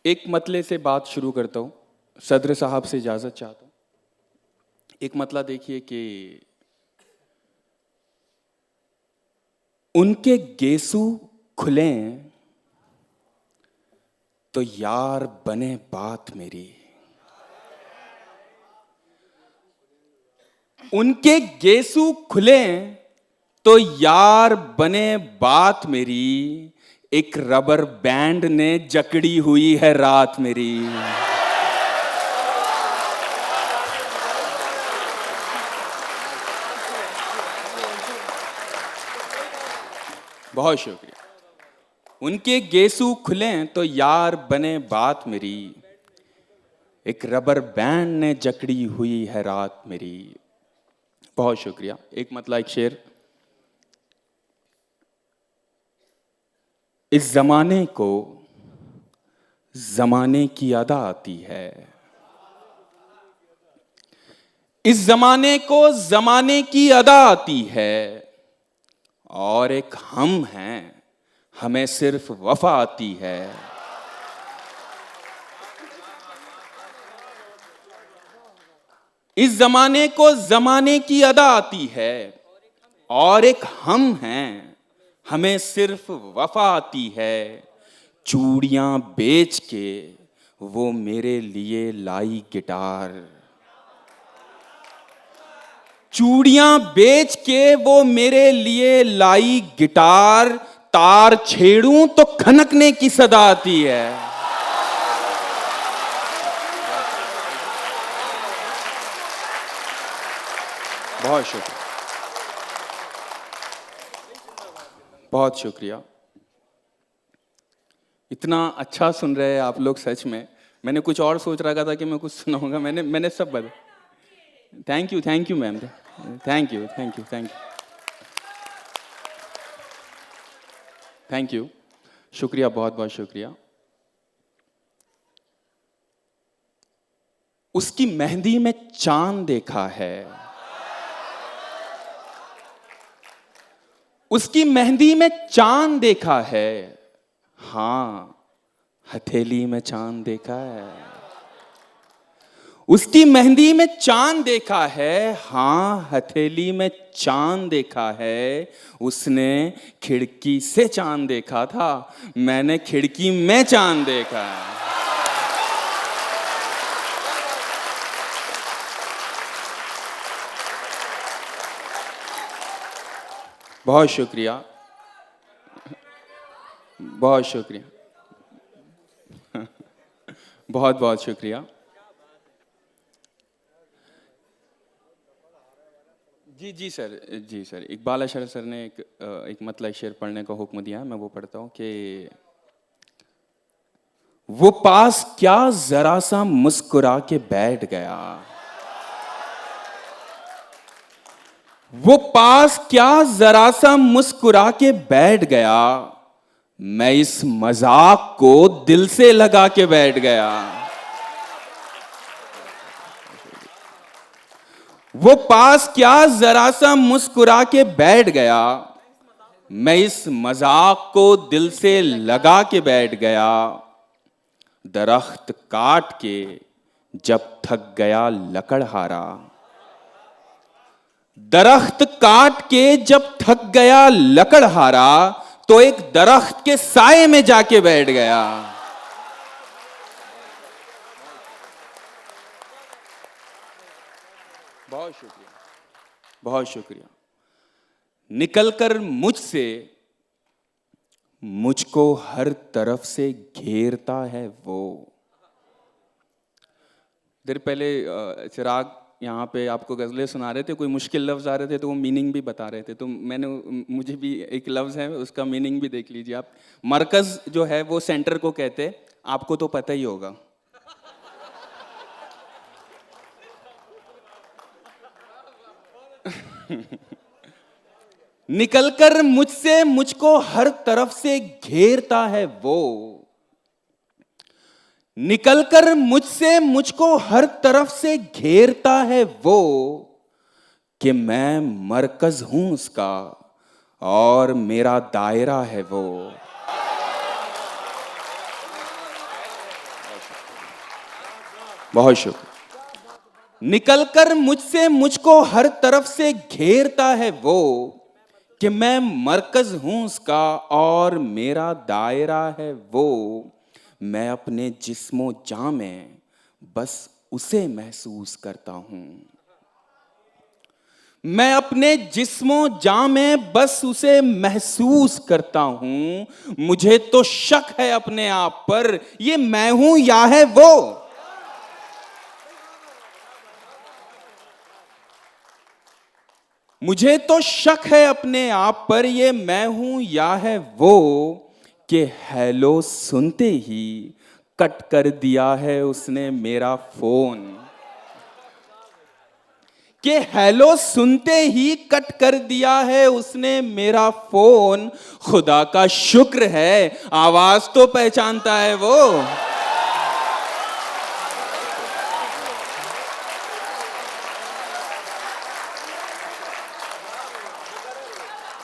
एक मतले से बात शुरू करता हूँ। सदर साहब से इजाज़त चाहता हूँ। एक मतला देखिए कि उनके गेसू खुलें तो यार बने बात मेरी। उनके गेसू खुलें तो यार बने बात मेरी। एक रबर बैंड ने जकड़ी हुई है रात मेरी। बहुत शुक्रिया। उनके गेसू खुलें तो यार बने बात मेरी। एक रबर बैंड ने जकड़ी हुई है रात मेरी। बहुत शुक्रिया। एक मतला एक शेर। इस जमाने को जमाने की अदा आती है। इस जमाने को जमाने की अदा आती है। और एक हम हैं, हमें सिर्फ वफा आती है। इस जमाने को जमाने की अदा आती है। और एक हम हैं, हमें सिर्फ वफा आती है। चूड़ियां बेच के वो मेरे लिए लाई गिटार। चूड़ियां बेच के वो मेरे लिए लाई गिटार। तार छेड़ूं तो खनकने की सदा आती है। बहुत शुक्रिया। बहुत शुक्रिया। इतना अच्छा सुन रहे हैं आप लोग, सच में मैंने कुछ और सोच रखा था कि मैं कुछ सुनाऊंगा। मैंने सब बता। Thank you ma'am. Thank you. Thank you. शुक्रिया, बहुत बहुत शुक्रिया। उसकी मेहंदी में चांद देखा है। उसकी मेहंदी में चांद देखा है। हाँ, हथेली में चांद देखा है। उसकी मेहंदी में चांद देखा है। हाँ, हथेली में चांद देखा है। उसने खिड़की से चांद देखा था, मैंने खिड़की में चांद देखा है। बहुत शुक्रिया। बहुत शुक्रिया। बहुत बहुत शुक्रिया। जी सर, इकबाल अशर सर ने एक मतलब शेर पढ़ने का हुक्म दिया है, मैं वो पढ़ता हूँ कि वो पास क्या जरा सा मुस्कुरा के बैठ गया। वो पास क्या जरा सा मुस्कुरा के बैठ गया। मैं इस मजाक को दिल से लगा के बैठ गया। वो पास क्या जरा सा मुस्कुरा के बैठ गया। मैं इस मजाक को दिल से लगा के बैठ गया। दरख्त काट के जब थक गया लकड़हारा। दरख्त काट के जब थक गया लकड़हारा, तो एक दरख्त के साए में जाके बैठ गया। बहुत शुक्रिया। बहुत शुक्रिया। निकलकर मुझसे मुझको हर तरफ से घेरता है वो। देर पहले चिराग यहाँ पे आपको गज़लें सुना रहे थे, कोई मुश्किल लफ्ज़ आ रहे थे तो वो मीनिंग भी बता रहे थे, तो मुझे भी एक लफ्ज़ है उसका मीनिंग भी देख लीजिए आप। मरकज़ जो है वो सेंटर को कहते हैं, आपको तो पता ही होगा। निकलकर मुझसे मुझको हर तरफ से घेरता है वो। निकलकर मुझसे मुझको हर तरफ से घेरता है वो, कि मैं मरकज हूं उसका और मेरा दायरा है वो। बहुत शुक्र। निकलकर मुझसे मुझको हर तरफ से घेरता है वो, कि मैं मरकज हूं उसका और मेरा दायरा है वो। मैं अपने जिस्मो जां में बस उसे महसूस करता हूं। मैं अपने जिस्मो जां में बस उसे महसूस करता हूं। मुझे तो शक है अपने आप पर, ये मैं हूं या है वो। मुझे तो शक है अपने आप पर, ये मैं हूं या है वो, कि हेलो सुनते ही कट कर दिया है उसने मेरा फोन। कि हेलो सुनते ही कट कर दिया है उसने मेरा फोन। खुदा का शुक्र है आवाज तो पहचानता है वो।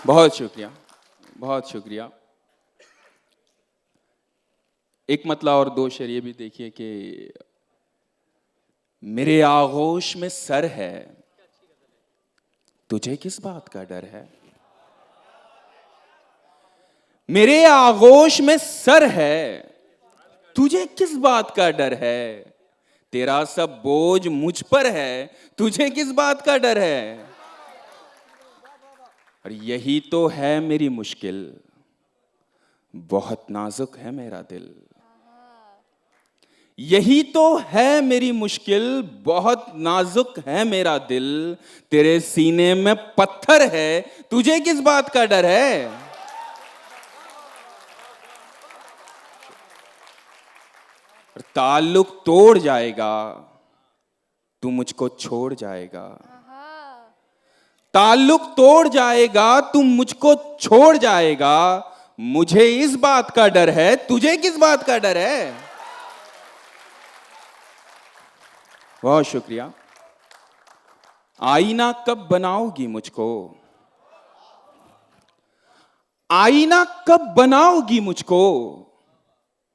बहुत शुक्रिया, बहुत शुक्रिया। एक मतला और दो शेर ये भी देखिए कि मेरे आगोश में सर है, तुझे किस बात का डर है। मेरे आगोश में सर है, तुझे किस बात का डर है। तेरा सब बोझ मुझ पर है, तुझे किस बात का डर है। और यही तो है मेरी मुश्किल, बहुत नाजुक है मेरा दिल। यही तो है मेरी मुश्किल, बहुत नाजुक है मेरा दिल। तेरे सीने में पत्थर है, तुझे किस बात का डर है। और ताल्लुक तोड़ जाएगा, तू मुझको छोड़ जाएगा। ताल्लुक तोड़ जाएगा, तू मुझको छोड़ जाएगा। मुझे इस बात का डर है, तुझे किस बात का डर है। बहुत शुक्रिया। आईना कब बनाओगी मुझको, आईना कब बनाओगी मुझको,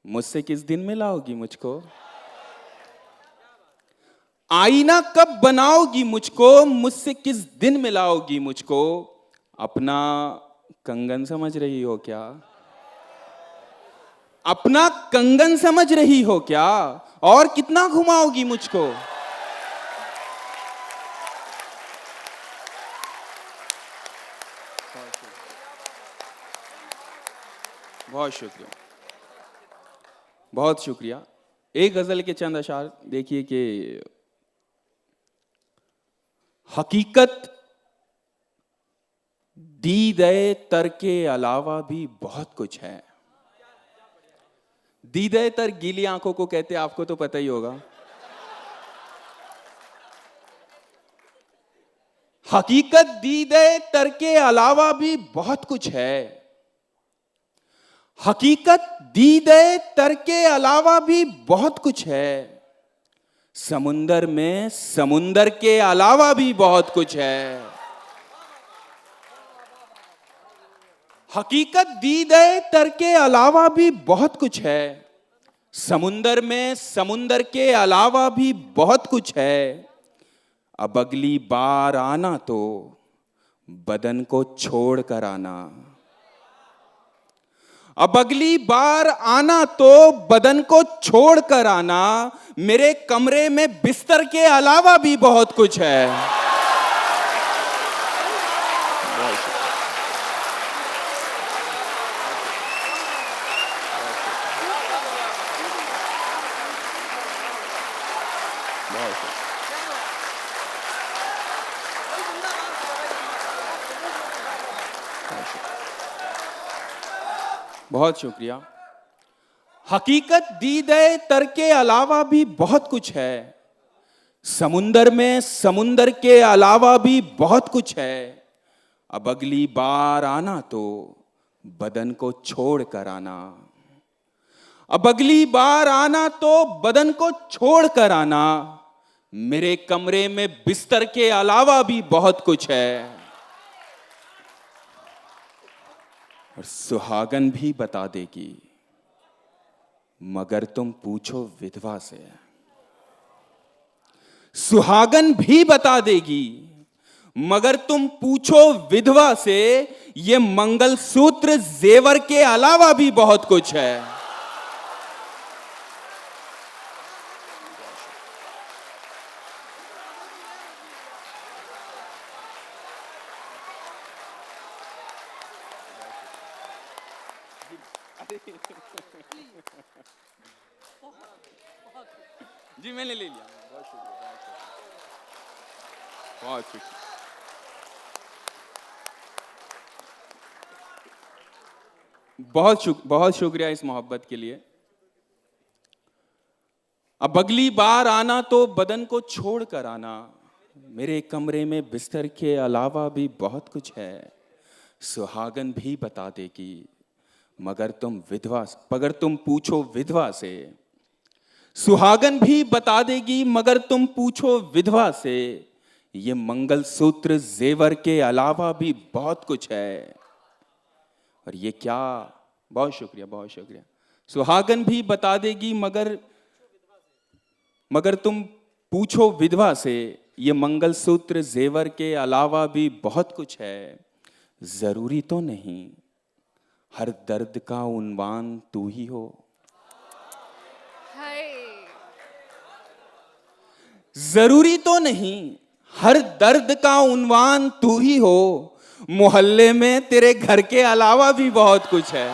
मुझसे किस दिन मिलाओगी मुझको। आईना कब बनाओगी मुझको, मुझसे किस दिन मिलाओगी मुझको। अपना कंगन समझ रही हो क्या, अपना कंगन समझ रही हो क्या, और कितना घुमाओगी मुझको। बहुत शुक्रिया, बहुत शुक्रिया। एक गजल के चंद अशार देखिए कि हकीकत दी गए तर के अलावा भी बहुत कुछ है। दी गए तर गीली आंखों को कहते, आपको तो पता ही होगा। हकीकत दी गए तर के अलावा भी बहुत कुछ है। हकीकत दी गए तर के अलावा भी बहुत कुछ है। समुंदर में समुंदर के अलावा भी बहुत कुछ है। हकीकत दी गए तर के अलावा भी बहुत कुछ है। समुंदर में समुंदर के अलावा भी बहुत कुछ है। अब अगली बार आना तो बदन को छोड़ कर आना। अब अगली बार आना तो बदन को छोड़ कर आना। मेरे कमरे में बिस्तर के अलावा भी बहुत कुछ है। बहुत शुक्रिया। हकीकत दी गए तर के अलावा भी बहुत कुछ है। समुंदर में समुंदर के अलावा भी बहुत कुछ है। अब अगली बार आना तो बदन को छोड़ कर आना। अब अगली बार आना तो बदन को छोड़ कर आना। मेरे कमरे में बिस्तर के अलावा भी बहुत कुछ है। और सुहागन भी बता देगी, मगर तुम पूछो विधवा से। सुहागन भी बता देगी, मगर तुम पूछो विधवा से, ये मंगलसूत्र जेवर के अलावा भी बहुत कुछ है। जी मैंने ले लिया, बहुत शुक्रिया, बहुत शुक्रिया। बहुत शुक्रिया इस मोहब्बत के लिए। अब अगली बार आना तो बदन को छोड़ कर आना, मेरे कमरे में बिस्तर के अलावा भी बहुत कुछ है। सुहागन भी बता देगी, मगर तुम पूछो विधवा से। सुहागन भी बता देगी, मगर तुम पूछो विधवा से, ये मंगलसूत्र जेवर के अलावा भी बहुत कुछ है। और ये क्या? बहुत शुक्रिया, बहुत शुक्रिया। सुहागन भी बता देगी, मगर तुम पूछो विधवा से, ये मंगलसूत्र जेवर के अलावा भी बहुत कुछ है। जरूरी तो नहीं हर दर्द का उन्वान तू ही हो। जरूरी तो नहीं हर दर्द का उन्वान तू ही हो, मोहल्ले में तेरे घर के अलावा भी बहुत कुछ है।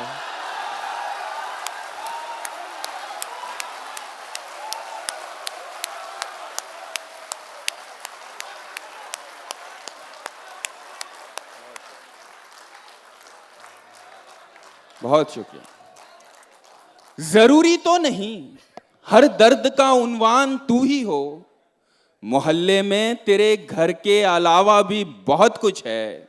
बहुत शुक्रिया। जरूरी तो नहीं हर दर्द का उन्वान तू ही हो, मोहल्ले में तेरे घर के अलावा भी बहुत कुछ है।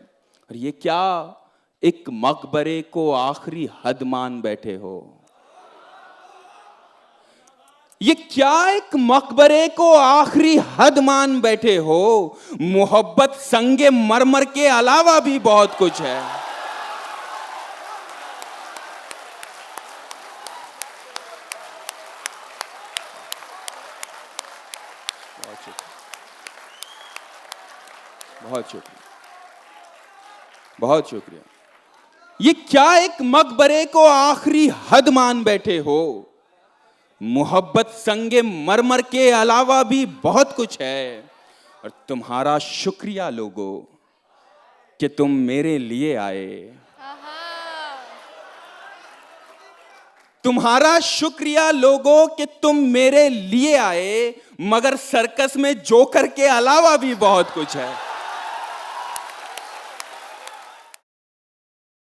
और ये क्या? एक मकबरे को आखिरी हद मान बैठे हो। ये क्या? एक मकबरे को आखिरी हद मान बैठे हो। मोहब्बत संगे मरमर के अलावा भी बहुत कुछ है। बहुत शुक्रिया, बहुत शुक्रिया। ये क्या? एक मकबरे को आखिरी हद मान बैठे हो। मोहब्बत संगे मरमर के अलावा भी बहुत कुछ है। और तुम्हारा शुक्रिया लोगो कि तुम मेरे लिए आए। तुम्हारा शुक्रिया लोगो कि तुम मेरे लिए आए, मगर सर्कस में जोकर के अलावा भी बहुत कुछ है।